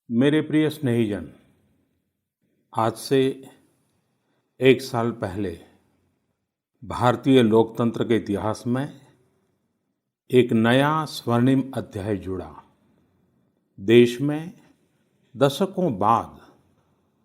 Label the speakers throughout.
Speaker 1: मेरे प्रिय स्नेहीजन, आज से 1 साल पहले भारतीय लोकतंत्र के इतिहास में एक नया स्वर्णिम अध्याय जुड़ा। देश में दशकों बाद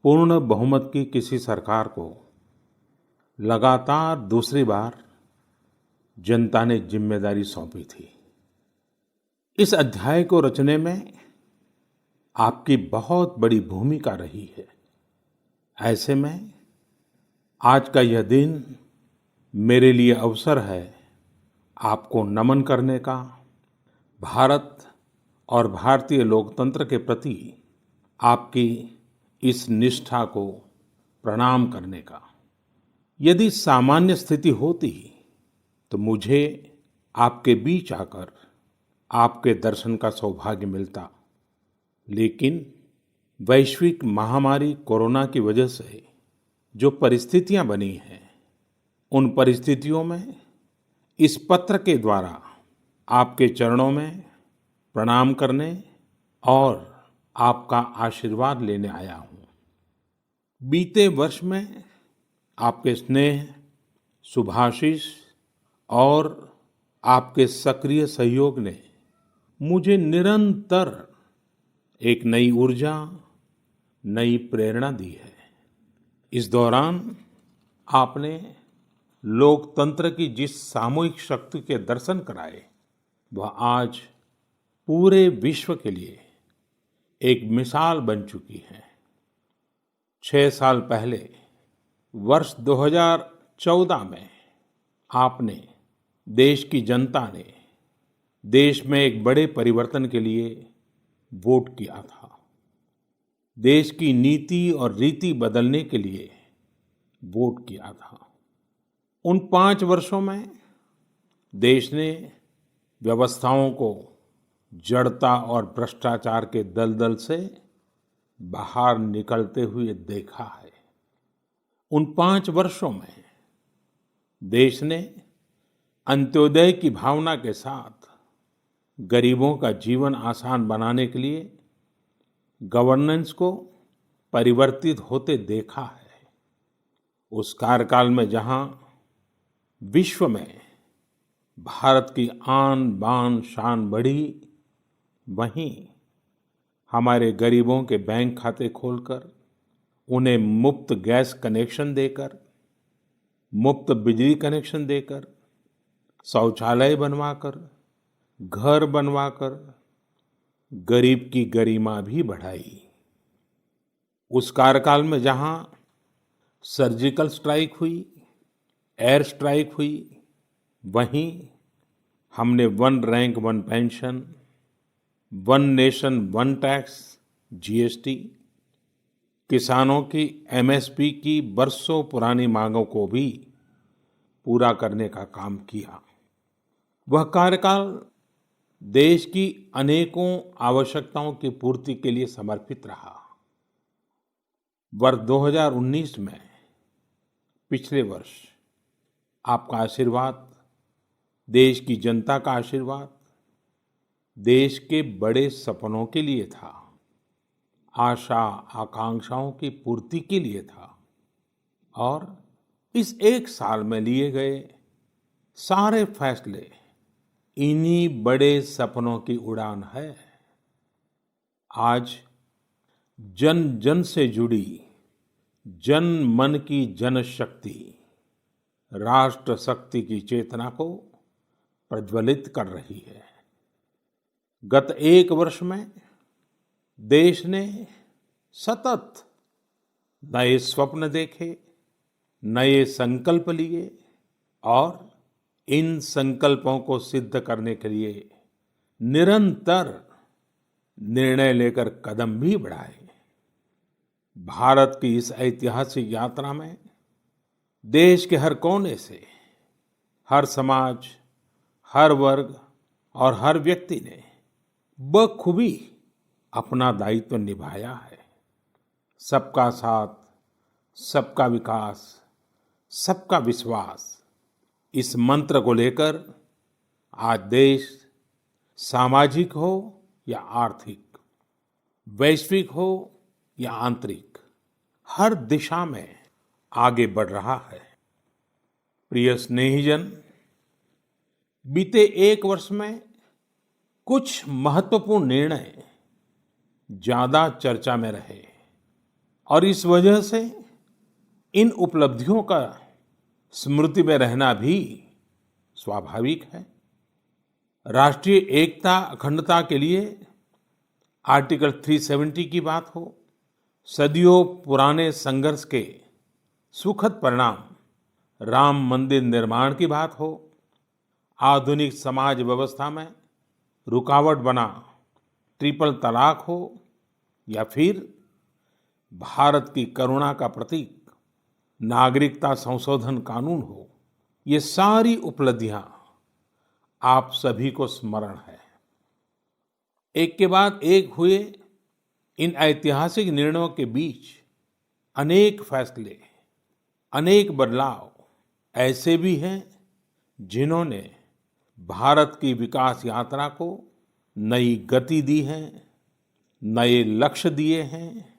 Speaker 1: पूर्ण बहुमत की किसी सरकार को लगातार दूसरी बार जनता ने जिम्मेदारी सौंपी थी। इस अध्याय को रचने में आपकी बहुत बड़ी भूमिका रही है। ऐसे में आज का यह दिन मेरे लिए अवसर है आपको नमन करने का, भारत और भारतीय लोकतंत्र के प्रति आपकी इस निष्ठा को प्रणाम करने का। यदि सामान्य स्थिति होती तो मुझे आपके बीच आकर आपके दर्शन का सौभाग्य मिलता, लेकिन वैश्विक महामारी कोरोना की वजह से जो परिस्थितियां बनी हैं, उन परिस्थितियों में इस पत्र के द्वारा आपके चरणों में प्रणाम करने और आपका आशीर्वाद लेने आया हूं। बीते वर्ष में आपके स्नेह, शुभाशीष और आपके सक्रिय सहयोग ने मुझे निरंतर एक नई ऊर्जा, नई प्रेरणा दी है। इस दौरान आपने लोकतंत्र की जिस सामूहिक शक्ति के दर्शन कराए, वह आज पूरे विश्व के लिए एक मिसाल बन चुकी है। 6 साल पहले वर्ष 2014 में आपने, देश की जनता ने देश में एक बड़े परिवर्तन के लिए वोट किया था। देश की नीति और रीति बदलने के लिए वोट किया था। उन 5 वर्षों में देश ने व्यवस्थाओं को जड़ता और भ्रष्टाचार के दलदल से बाहर निकलते हुए देखा है। उन 5 वर्षों में देश ने अंत्योदय की भावना के साथ गरीबों का जीवन आसान बनाने के लिए गवर्नेंस को परिवर्तित होते देखा है। उस कार्यकाल में जहां विश्व में भारत की आन बान शान बढ़ी, वहीं हमारे गरीबों के बैंक खाते खोलकर, उन्हें मुफ्त गैस कनेक्शन देकर, मुफ्त बिजली कनेक्शन देकर, शौचालय बनवाकर, घर बनवाकर गरीब की गरिमा भी बढ़ाई। उस कार्यकाल में जहां सर्जिकल स्ट्राइक हुई, एयर स्ट्राइक हुई, वहीं हमने one rank one pension, one nation one tax, GST, किसानों की एमएसपी की बरसों पुरानी मांगों को भी पूरा करने का काम किया। वह कार्यकाल देश की अनेकों आवश्यकताओं की पूर्ति के लिए समर्पित रहा। वर्ष 2019 में, पिछले वर्ष, आपका आशीर्वाद, देश की जनता का आशीर्वाद, देश के बड़े सपनों के लिए था, आशा आकांक्षाओं की पूर्ति के लिए था। और इस 1 साल में लिए गए सारे फैसले इन्हीं बड़े सपनों की उड़ान है। आज जन जन से जुड़ी जन मन की जनशक्ति राष्ट्र शक्ति की चेतना को प्रज्वलित कर रही है। गत 1 वर्ष में देश ने सतत नए स्वप्न देखे, नए संकल्प लिए और इन संकल्पों को सिद्ध करने के लिए निरंतर निर्णय लेकर कदम भी बढ़ाए। भारत की इस ऐतिहासिक यात्रा में देश के हर कोने से, हर समाज, हर वर्ग और हर व्यक्ति ने बखूबी अपना दायित्व निभाया है। सबका साथ, सबका विकास, सबका विश्वास, इस मंत्र को लेकर आज देश सामाजिक हो या आर्थिक, वैश्विक हो या आंतरिक, हर दिशा में आगे बढ़ रहा है। प्रिय स्नेहीजन, बीते एक वर्ष में कुछ महत्वपूर्ण निर्णय ज्यादा चर्चा में रहे और इस वजह से इन उपलब्धियों का स्मृति में रहना भी स्वाभाविक है। राष्ट्रीय एकता अखंडता के लिए आर्टिकल 370 की बात हो, सदियों पुराने संघर्ष के सुखद परिणाम राम मंदिर निर्माण की बात हो, आधुनिक समाज व्यवस्था में रुकावट बना ट्रिपल तलाक हो या फिर भारत की करुणा का प्रतीक नागरिकता संशोधन कानून हो, ये सारी उपलब्धियां आप सभी को स्मरण है। एक के बाद एक हुए इन ऐतिहासिक निर्णयों के बीच अनेक फैसले, अनेक बदलाव ऐसे भी हैं जिन्होंने भारत की विकास यात्रा को नई गति दी है, नए लक्ष्य दिए हैं,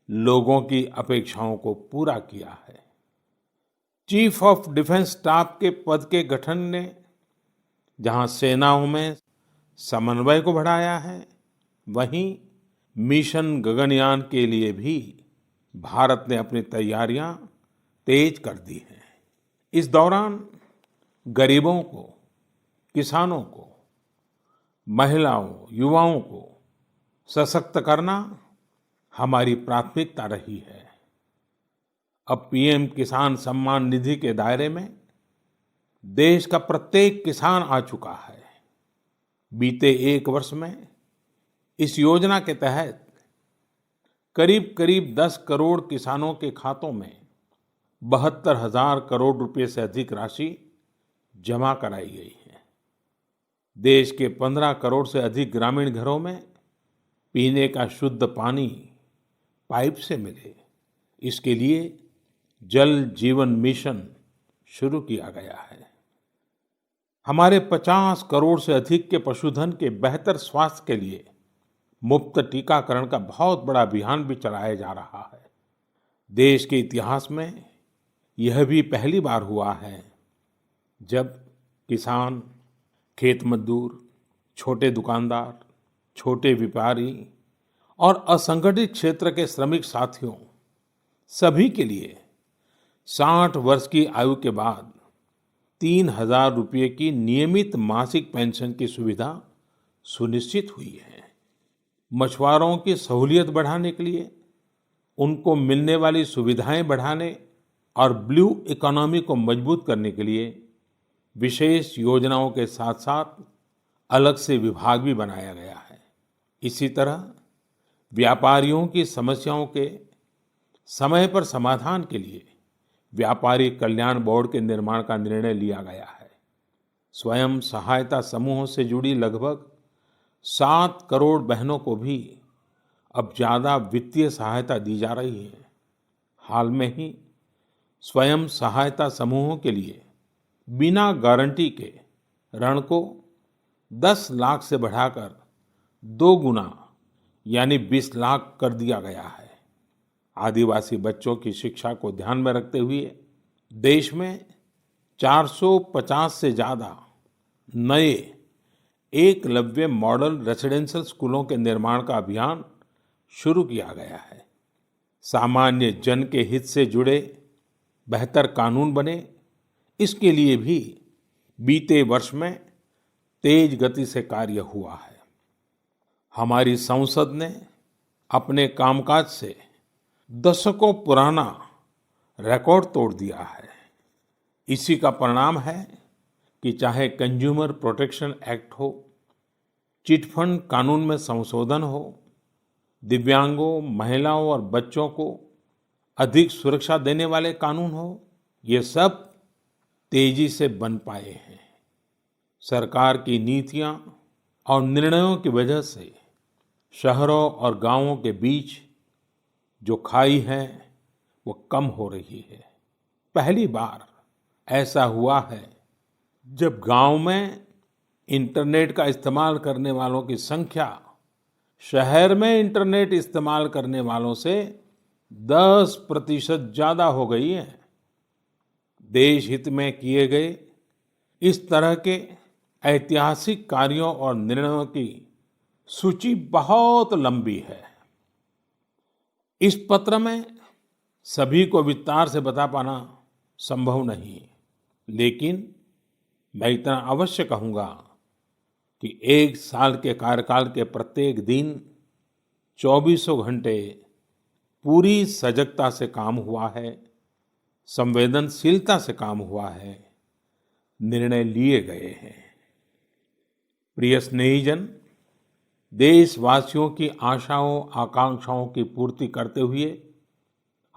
Speaker 1: लोगों की अपेक्षाओं को पूरा किया है। चीफ ऑफ डिफेंस स्टाफ के पद के गठन ने जहां सेनाओं में समन्वय को बढ़ाया है, वहीं मिशन गगनयान के लिए भी भारत ने अपनी तैयारियां तेज कर दी हैं। इस दौरान गरीबों को, किसानों को, महिलाओं, युवाओं को सशक्त करना हमारी प्राथमिकता रही है। अब पीएम किसान सम्मान निधि के दायरे में देश का प्रत्येक किसान आ चुका है। बीते एक वर्ष में इस योजना के तहत करीब करीब 10 करोड़ किसानों के खातों में 72,000 करोड़ रुपए से अधिक राशि जमा कराई गई है। देश के 15 करोड़ से अधिक ग्रामीण घरों में पीने का शुद्ध पानी पाइप से मिले, इसके लिए जल जीवन मिशन शुरू किया गया है। हमारे 50 करोड़ से अधिक के पशुधन के बेहतर स्वास्थ्य के लिए मुफ्त टीकाकरण का बहुत बड़ा अभियान भी चलाया जा रहा है। देश के इतिहास में यह भी पहली बार हुआ है जब किसान, खेत मजदूर, छोटे दुकानदार, छोटे व्यापारी और असंगठित क्षेत्र के श्रमिक साथियों सभी के लिए 60 वर्ष की आयु के बाद 3,000 रुपये की नियमित मासिक पेंशन की सुविधा सुनिश्चित हुई है। मछुआरों की सहूलियत बढ़ाने के लिए, उनको मिलने वाली सुविधाएं बढ़ाने और ब्लू इकोनॉमी को मजबूत करने के लिए विशेष योजनाओं के साथ साथ अलग से विभाग भी बनाया गया है। इसी तरह व्यापारियों की समस्याओं के समय पर समाधान के लिए व्यापारी कल्याण बोर्ड के निर्माण का निर्णय लिया गया है। स्वयं सहायता समूहों से जुड़ी लगभग 7 करोड़ बहनों को भी अब ज्यादा वित्तीय सहायता दी जा रही है। हाल में ही स्वयं सहायता समूहों के लिए बिना गारंटी के ऋण को 10 लाख से बढ़ाकर 2 गुना यानी 20 लाख कर दिया गया है। आदिवासी बच्चों की शिक्षा को ध्यान में रखते हुए देश में 450 से ज्यादा नए एकलव्य मॉडल रेसिडेंशियल स्कूलों के निर्माण का अभियान शुरू किया गया है। सामान्य जन के हित से जुड़े बेहतर कानून बने, इसके लिए भी बीते वर्ष में तेज गति से कार्य हुआ है। हमारी संसद ने अपने कामकाज से दशकों पुराना रिकॉर्ड तोड़ दिया है। इसी का परिणाम है कि चाहे कंज्यूमर प्रोटेक्शन एक्ट हो, चिट फंड कानून में संशोधन हो, दिव्यांगों, महिलाओं और बच्चों को अधिक सुरक्षा देने वाले कानून हो, ये सब तेजी से बन पाए हैं। सरकार की नीतियां और निर्णयों की वजह से शहरों और गांवों के बीच जो खाई है वो कम हो रही है। पहली बार ऐसा हुआ है जब गांव में इंटरनेट का इस्तेमाल करने वालों की संख्या शहर में इंटरनेट इस्तेमाल करने वालों से 10% ज्यादा हो गई है। देश हित में किए गए इस तरह के ऐतिहासिक कार्यों और निर्णयों की सूची बहुत लंबी है। इस पत्र में सभी को विस्तार से बता पाना संभव नहीं, लेकिन मैं इतना अवश्य कहूंगा कि एक साल के कार्यकाल के प्रत्येक दिन चौबीसों घंटे पूरी सजगता से काम हुआ है, संवेदनशीलता से काम हुआ है, निर्णय लिए गए हैं। प्रिय स्नेहीजन, देशवासियों की आशाओं आकांक्षाओं की पूर्ति करते हुए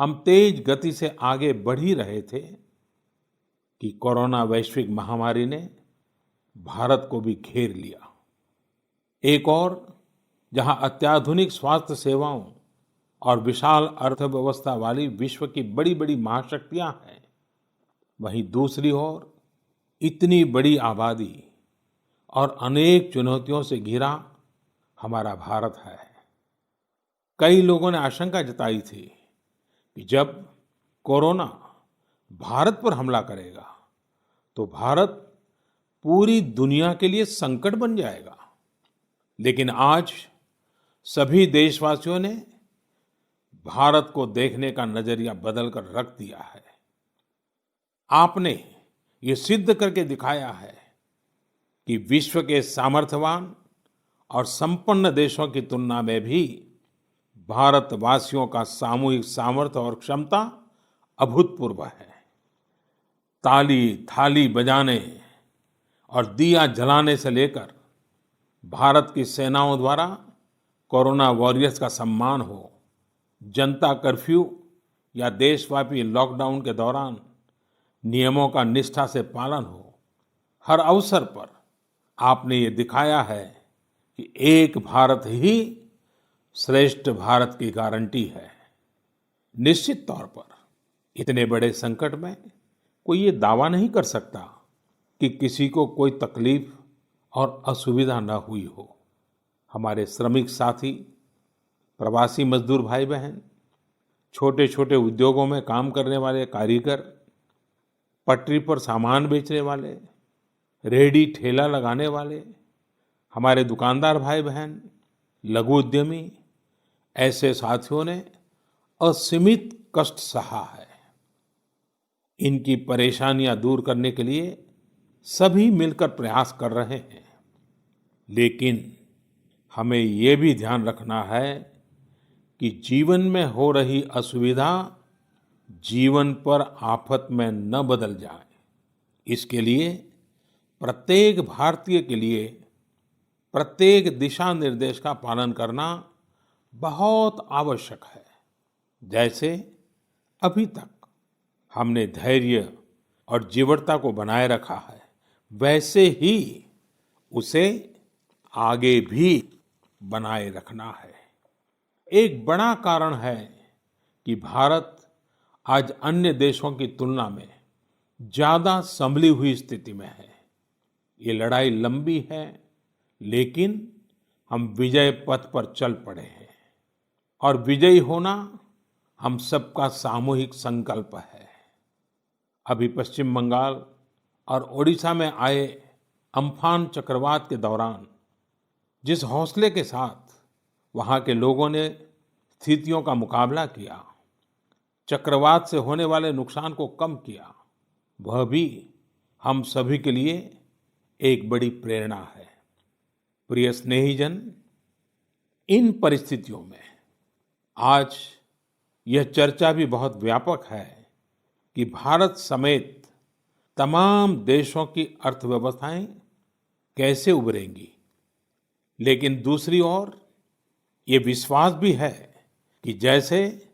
Speaker 1: हम तेज गति से आगे बढ़ ही रहे थे कि कोरोना वैश्विक महामारी ने भारत को भी घेर लिया। एक और जहां अत्याधुनिक स्वास्थ्य सेवाओं और विशाल अर्थव्यवस्था वाली विश्व की बड़ी बड़ी महाशक्तियां हैं, वहीं दूसरी ओर इतनी बड़ी आबादी और अनेक चुनौतियों से घिरा हमारा भारत है। कई लोगों ने आशंका जताई थी कि जब कोरोना भारत पर हमला करेगा तो भारत पूरी दुनिया के लिए संकट बन जाएगा। लेकिन आज सभी देशवासियों ने भारत को देखने का नजरिया बदलकर रख दिया है। आपने ये सिद्ध करके दिखाया है कि विश्व के सामर्थ्यवान और संपन्न देशों की तुलना में भी भारतवासियों का सामूहिक सामर्थ्य और क्षमता अभूतपूर्व है। ताली थाली बजाने और दिया जलाने से लेकर भारत की सेनाओं द्वारा कोरोना वॉरियर्स का सम्मान हो, जनता कर्फ्यू या देशव्यापी लॉकडाउन के दौरान नियमों का निष्ठा से पालन हो, हर अवसर पर आपने ये दिखाया है कि एक भारत ही श्रेष्ठ भारत की गारंटी है। निश्चित तौर पर इतने बड़े संकट में कोई ये दावा नहीं कर सकता कि किसी को कोई तकलीफ और असुविधा न हुई हो। हमारे श्रमिक साथी, प्रवासी मजदूर भाई बहन, छोटे छोटे उद्योगों में काम करने वाले कारीगर, पटरी पर सामान बेचने वाले, रेहड़ी ठेला लगाने वाले, हमारे दुकानदार भाई बहन, लघु उद्यमी, ऐसे साथियों ने असीमित कष्ट सहा है। इनकी परेशानियां दूर करने के लिए सभी मिलकर प्रयास कर रहे हैं। लेकिन हमें ये भी ध्यान रखना है कि जीवन में हो रही असुविधा जीवन पर आफत में न बदल जाए। इसके लिए प्रत्येक भारतीय के लिए प्रत्येक दिशा निर्देश का पालन करना बहुत आवश्यक है। जैसे अभी तक हमने धैर्य और जीवटता को बनाए रखा है, वैसे ही उसे आगे भी बनाए रखना है। एक बड़ा कारण है कि भारत आज अन्य देशों की तुलना में ज्यादा संभली हुई स्थिति में है। ये लड़ाई लंबी है, लेकिन हम विजय पथ पर चल पड़े हैं और विजयी होना हम सबका सामूहिक संकल्प है। अभी पश्चिम बंगाल और ओडिशा में आए अम्फान चक्रवात के दौरान जिस हौसले के साथ वहां के लोगों ने स्थितियों का मुकाबला किया, चक्रवात से होने वाले नुकसान को कम किया, वह भी हम सभी के लिए एक बड़ी प्रेरणा है। प्रिय स्नेहीजन, इन परिस्थितियों में आज यह चर्चा भी बहुत व्यापक है कि भारत समेत तमाम देशों की अर्थव्यवस्थाएं कैसे उभरेंगी। लेकिन दूसरी ओर ये विश्वास भी है कि जैसे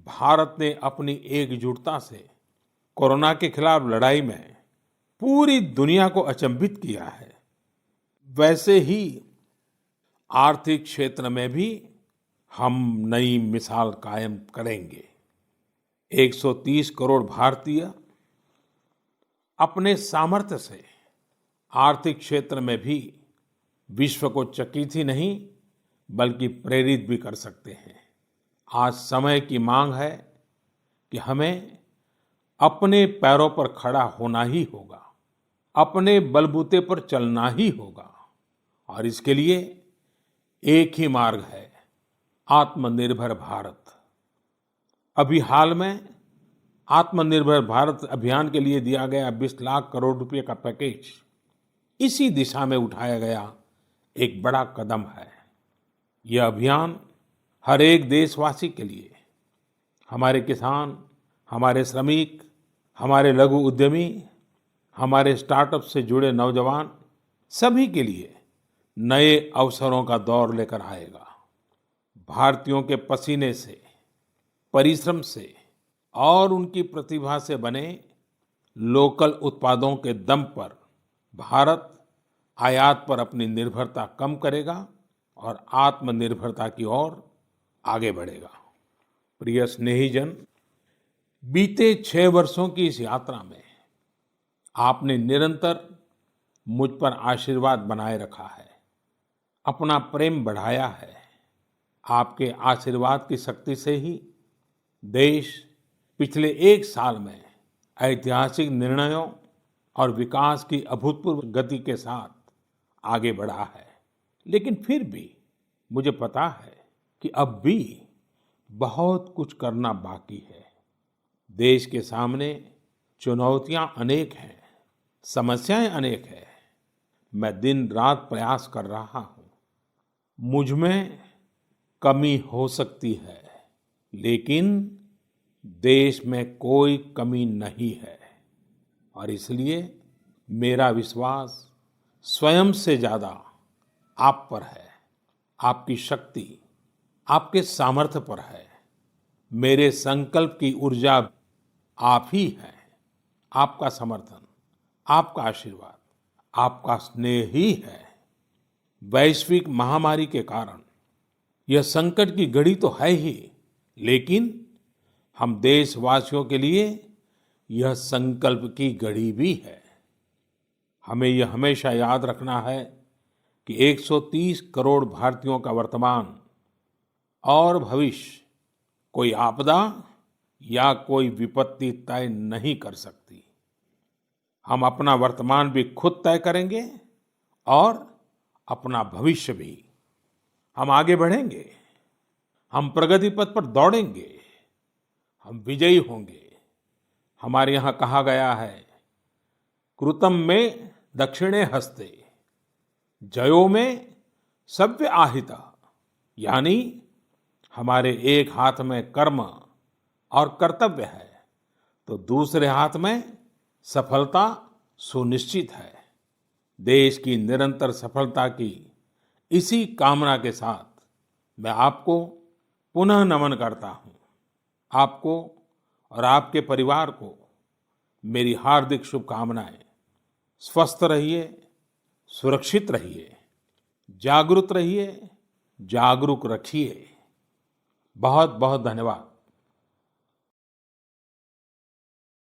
Speaker 1: भारत ने अपनी एकजुटता से कोरोना के खिलाफ लड़ाई में पूरी दुनिया को अचंभित किया है, वैसे ही आर्थिक क्षेत्र में भी हम नई मिसाल कायम करेंगे। 130 करोड़ भारतीय अपने सामर्थ्य से आर्थिक क्षेत्र में भी विश्व को चकित ही नहीं बल्कि प्रेरित भी कर सकते हैं। आज समय की मांग है कि हमें अपने पैरों पर खड़ा होना ही होगा, अपने बलबूते पर चलना ही होगा और इसके लिए एक ही मार्ग है, आत्मनिर्भर भारत। अभी हाल में आत्मनिर्भर भारत अभियान के लिए दिया गया 20 लाख करोड़ रुपए का पैकेज इसी दिशा में उठाया गया एक बड़ा कदम है। यह अभियान हर एक देशवासी के लिए, हमारे किसान, हमारे श्रमिक, हमारे लघु उद्यमी, हमारे स्टार्टअप से जुड़े नौजवान, सभी के लिए नए अवसरों का दौर लेकर आएगा। भारतीयों के पसीने से, परिश्रम से और उनकी प्रतिभा से बने लोकल उत्पादों के दम पर भारत आयात पर अपनी निर्भरता कम करेगा और आत्मनिर्भरता की ओर आगे बढ़ेगा। प्रिय स्नेहीजन, बीते 6 वर्षों की इस यात्रा में आपने निरंतर मुझ पर आशीर्वाद बनाए रखा है, अपना प्रेम बढ़ाया है। आपके आशीर्वाद की शक्ति से ही देश पिछले 1 साल में ऐतिहासिक निर्णयों और विकास की अभूतपूर्व गति के साथ आगे बढ़ा है। लेकिन फिर भी मुझे पता है कि अब भी बहुत कुछ करना बाकी है। देश के सामने चुनौतियां अनेक हैं, समस्याएं अनेक हैं। मैं दिन रात प्रयास कर रहा हूं। मुझ में कमी हो सकती है, लेकिन देश में कोई कमी नहीं है और इसलिए मेरा विश्वास स्वयं से ज्यादा आप पर है, आपकी शक्ति, आपके सामर्थ्य पर है। मेरे संकल्प की ऊर्जा आप ही हैं। आपका समर्थन, आपका आशीर्वाद, आपका स्नेह ही है। वैश्विक महामारी के कारण यह संकट की घड़ी तो है ही, लेकिन हम देशवासियों के लिए यह संकल्प की घड़ी भी है। हमें यह हमेशा याद रखना है कि 130 करोड़ भारतीयों का वर्तमान और भविष्य कोई आपदा या कोई विपत्ति तय नहीं कर सकती। हम अपना वर्तमान भी खुद तय करेंगे और अपना भविष्य भी। हम आगे बढ़ेंगे, हम प्रगति पथ पर दौड़ेंगे, हम विजयी होंगे। हमारे यहाँ कहा गया है, कृतम में दक्षिणे हस्ते, जयो में सव्य आहिता। यानी हमारे एक हाथ में कर्म और कर्तव्य है तो दूसरे हाथ में सफलता सुनिश्चित है। देश की निरंतर सफलता की इसी कामना के साथ मैं आपको पुनः नमन करता हूं। आपको और आपके परिवार को मेरी हार्दिक शुभकामनाएं। स्वस्थ रहिए, सुरक्षित रहिए, जागरूक रहिए, जागरूक रखिए। बहुत बहुत धन्यवाद।